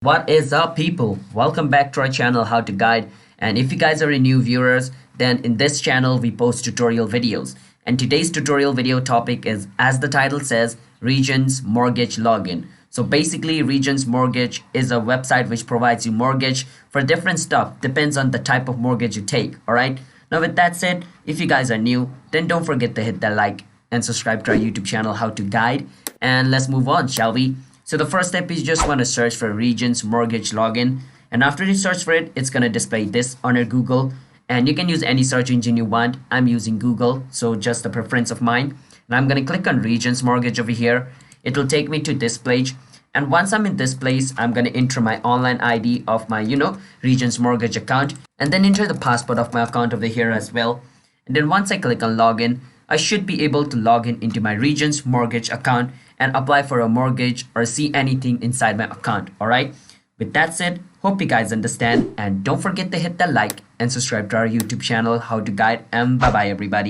What is up, people? Welcome back to our channel How to Guide. And if you guys are new viewers, then in this channel we post tutorial videos. And today's tutorial video topic is, as the title says, Regions Mortgage Login. So basically, Regions Mortgage is a website which provides you mortgage for different stuff. Depends on the type of mortgage you take. All right. Now, with that said, if you guys are new, then don't forget to hit that like and subscribe to our YouTube channel How to Guide. And let's move on, shall we? So the first step is just want to search for Regions Mortgage Login, and after you search for it, it's going to display this under Google, and you can use any search engine you want. I'm using Google, so just a preference of mine. And I'm going to click on Regions Mortgage over here. It will take me to this page, and once I'm in this place, I'm going to enter my online ID of my Regions Mortgage account, and then enter the password of my account over here as well. And then once I click on login, I should be able to log in into my Regions Mortgage account and apply for a mortgage or see anything inside my account. Alright, with that said, hope you guys understand, and don't forget to hit that like and subscribe to our YouTube channel How to Guide, and bye bye everybody.